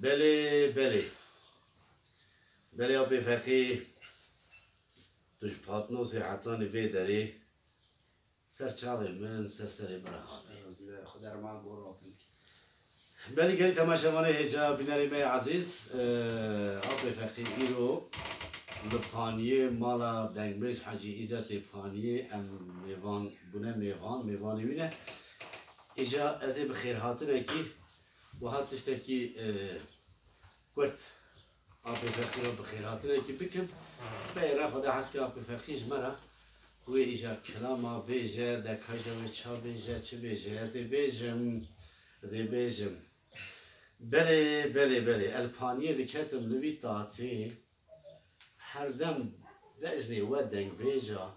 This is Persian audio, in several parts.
بله بله آبی فقی توش پاتنو سیحتانی وی داری سر چاوی من سری براهاتی خدا رمان برو بله گری تماشاوانه هجا بیناری می عزیز آبی فقی ایرو لپانیه مالا دنگبیش حاجی ایزت پانیه ام میوان بونه میوانی وینه ایجا ازی بخیر هاتنه کی و هاتشته کی قرت آبی فقی رو بخیر هاتنه کی بکن بیره خدا حس که آبی فقی جمره و ایجا کلاما بیجه دکاجا و چا بیجه چه بیجه ازی بیجم بله الپانیه دکتم لوی تاتی هر دم دجنی و دنگ بیجا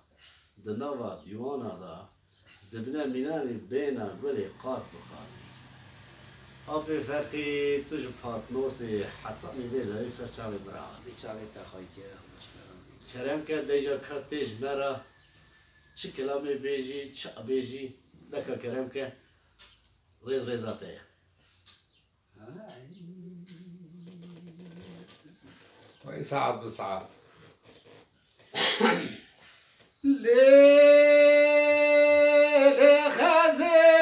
دنوا دیوانا دا دبنا مینانی بینا گلی قات بقاتی آبی فرقی توش پاتنوسی حتی میبیده ایسا چاوی براهاتی چاوی تخوایی که کرم که دیجا کتیش برا چه کلامی بیجی چه بیجی دکا کرم که ریزاته وای ساعت بساعت لیل خزه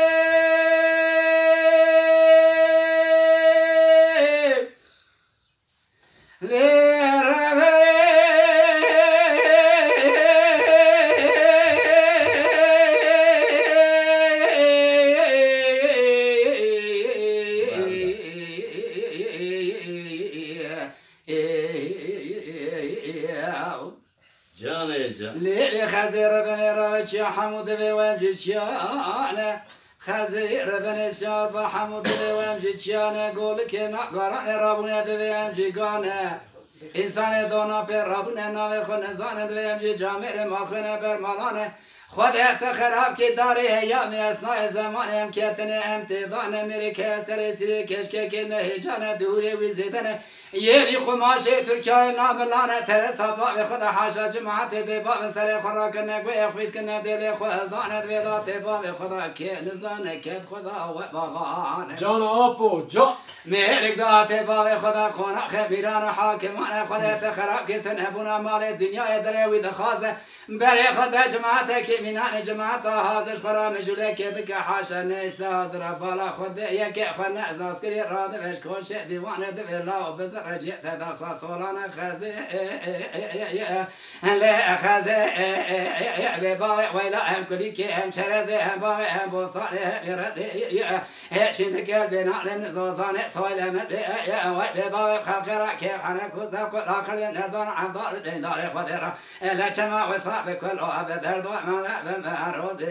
ليلي خزير بني روش يا حمود بي وامجيشيانا خزير بني شاد بحمود بي وامجيشيانا قولك نقراني رابونا دبي امجيقانا انسان دونا بير رابونا ناوي خون زانا دبي امجي جامير مالخونا بير مالانا خودت خراب کی داری هیامی اثناء زمان امکیتن امتدان میری که سری سری کشکه که نهیجان دوری وی زیدن یری خماش ترکیه ناملانه ترسا باب خود حاشا جماعت به باب سر خورا کنه گوی اخوید کنه دل خود دانت ویدات باب خدا که نزانه کت خدا و باغانه جان آپو جان مهرک دات باب خدا خونه خمیران حاکمان خودت خراب که تنهبون مال دنیای دلوی دخوازه برای خدا جماعت که مینان جماعت حاضر خرام جوله که بک حاشا نیسا حاضر بالا خود یکی خود نزناس کری راده وش کش دیوانه دویلا و بزر جیت دخصا سولان خزه خزه بباوی ویلا هم کلی که هم شرزه هم باوی هم بوستانه هم رده شندکر بنالم نزوزانه سویلمت وی بباوی خلقرا که حنه کزا کل آخر نزان عمدار دیندار خود را لچما وصا بكل عبد الضوء ما بمعروض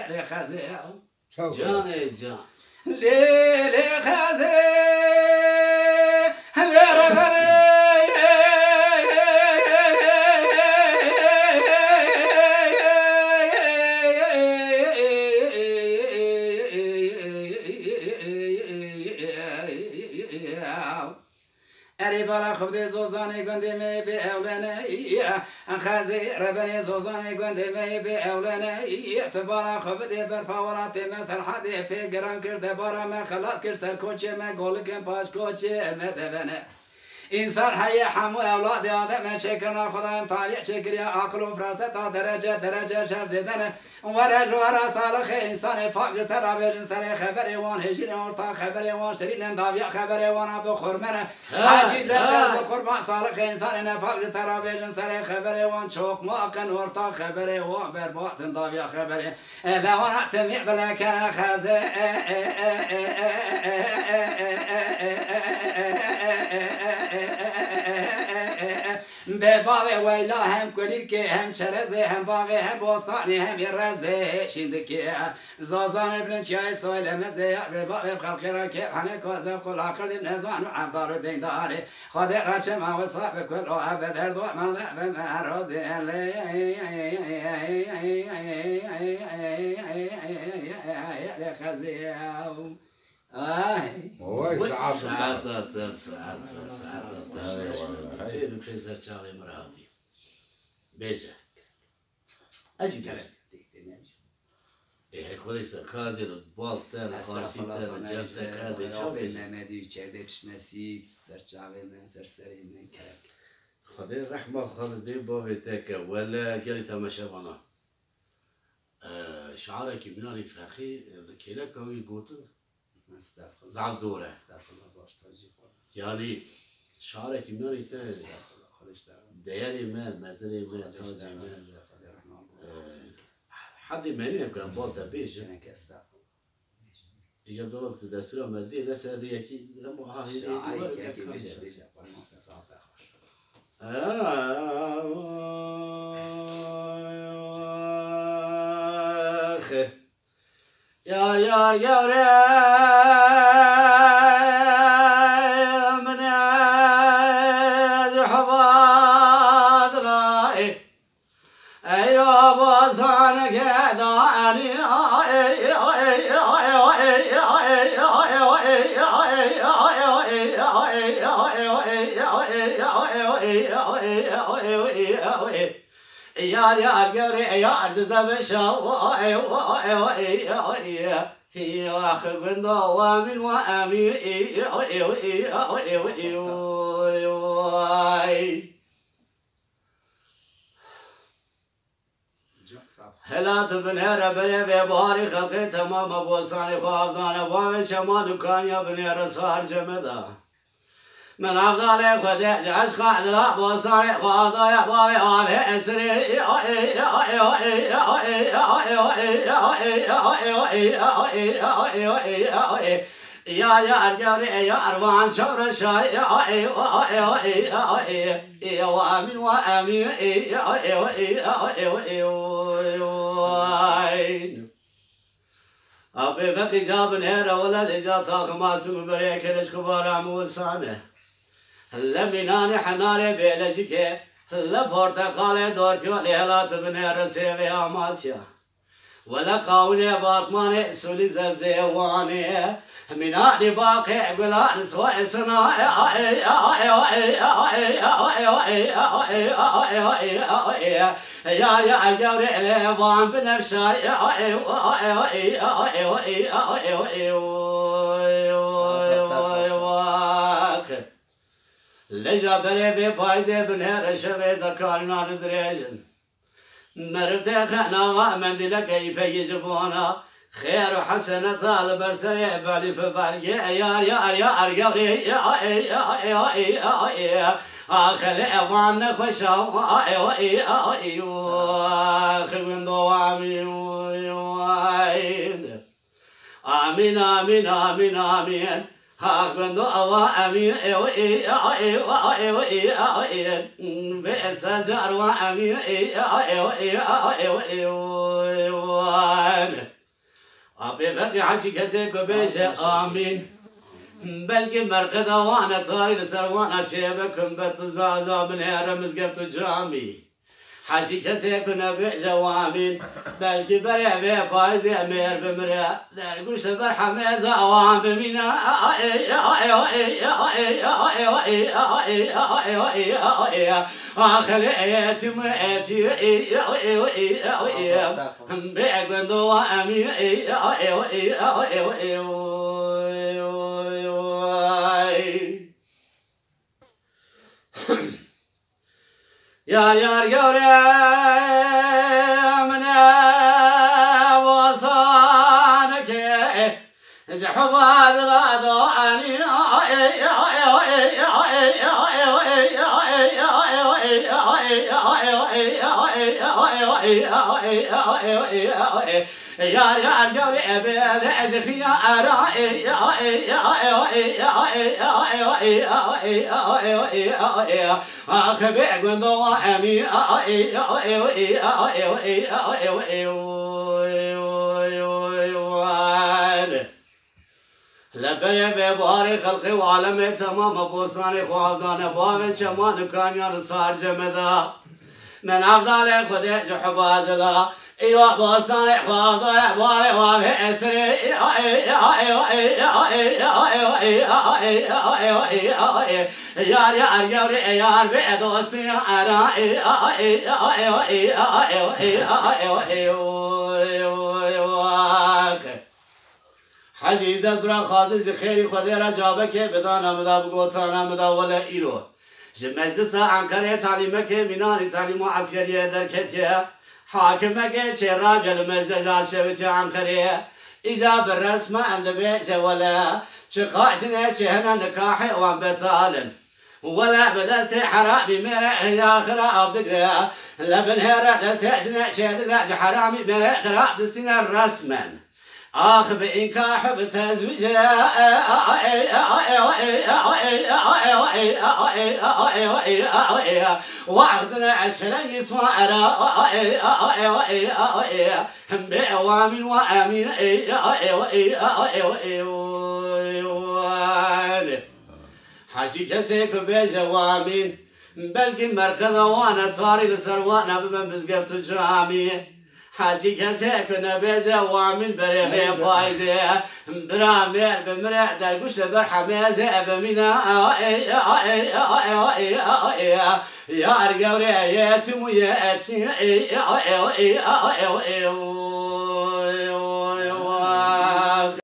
لي خزي جان لي خزي لي رفري بالا خود زوزانی گندی می به اولنه خازی ربنی زوزانی گندی می به اولنه تو بالا خود برفاورات مثل حدی پیگران کرده بارا من خلاص کرد سر کوچه من گولکن پاش کوچه مدونه انسان هی همو اولاد آدم شکرنا خدا امتحالی شکری عقل و فراست تا درجه شب زدن ورا صالح انسان پاک ترابیج سر خبر وان هجر ورتا خبر وان شرین داویا خبر وان ابو خرمنه عاجز از قربان صالح انسان پاک ترابیج سر خبر وان چوک ماکن ورتا خبر وان برباط داویا خبر لوان تمیع بلکن خزه به باغ ویلا هم کلی که هم چرزه هم باغ هم بوستانی هم یرزه شندکه زازان بلند چای سویل مزه به باغ خلقی را که هنه کازه قل آخر نزان و عبدار دینداره خود رچه ما و صاحب کل و عبد هر دو ما به معروضه خزیه ساعات خير بخير شاغي مرادي بيجا اجي كلام ايه خودش کازی رو بالتر خارشی تر جمتر کازی چه بیشه نمیدی چرده پشمسی سرچاوه من سرسری من کرد خدای رحمه خالدی باویته که ولا گلی تماشا بنا شعارك بناني فقي كيلا كوي قوتن استغفر زعز دوره استغفر الله باش تاجي يعني شعارك بناني ثاني استغفر الله خودش دارم ديالي ما مازالي ما تاجي ما خدای رحمه الله حد ماني كان بالتا بيش جنك استغفر يجب دولة تدسولا مزدي لا سازي يكي لما هاي شعاري كي بيجا بيجا قرمو كساعة خوش يا من حفاظ لاي اي رب زانك داني يا يا أخي من دوام وأمي هلا تبنير بني بباري خلقي تمام بوساني خوافدان بوامي شمان كان يا بنير صار جمدا من أفضل خديج عشق عدلا بوساني خوافدا يا بوامي وامي اسري يا رجالي يا أربعان شهر شاي يا وامن وامين أبي بقي جاب نهر ولد جا طاق ماسم بريك ليش كبار عمود سامه لمناني حناري بيلجيك لا برتقال دورتي ولا لا تبني رسيبي اماسيا ولا قاوني باطماني سولي زبزيواني من عادي باقي قلان سواء سنا يا الجوري اليوان بنفشاي لجا بري ببايزي بنهر شبي ذكارنا ندريجن مرفتي خنا مندلك كيف يجبونا خير وحسنة طالب برسري بالي في بالي يا آخر أوان خشاو خبن دوامي آمين آمين آمين آمين هاكن دوامي بسجر وامي أبي بقي حكي كسيك بيشه آمين بلكي مرقد وانا طاري لسروانا شيبكم بتزازا من هرمز قبتو جامي حكي كسيك نبي جوامين بلكي بري بي بايزي امير بمريا درقوش برحمي زوام بمينا آخر ايتي ميتي بيقن دوامي يا من وصانك جحباد رادو اني يا الجوري ابي ذي اخبي قندو امي لبني بباري خلقي وعالمي تمام بوساني خوافدان بابي شمان كان ينصار جمدا من أفضل خديج حباد ذا إلى بوساني خوافدان بابي وابي اسري يا رجالي يا ربي دوستي أرائي حجی عزت برا خازن خیلی خودی را جابه که بدانا مدا بگوتانا مدا ولا ایرو مجلس انقره تعلیمه که مینانی تعلیم و عسکریه در کتیه حاکمه که چه را گل مجلس شویتی انقره ایجاب الرسم عند بيت ولا شقاشنا شهنا نكاح وان بتالن ولا بدست حرامي مرق يا خراب دقيا لبن هرا دستنا شهد حرامي مرق خراب دستنا رسما آخ بإنكاح بتزويج وعقدنا عشرا يسوى بأوام وآمين حاجي كسيك بجوامين بلكي مركز وانا طاري لسروانا بمزقبت الجامي حاجي كسيك نبيجا وامن بريغي فايزي برامير بمرع درقوش برحميزي بمينا يا أرقوري ياتم وياتي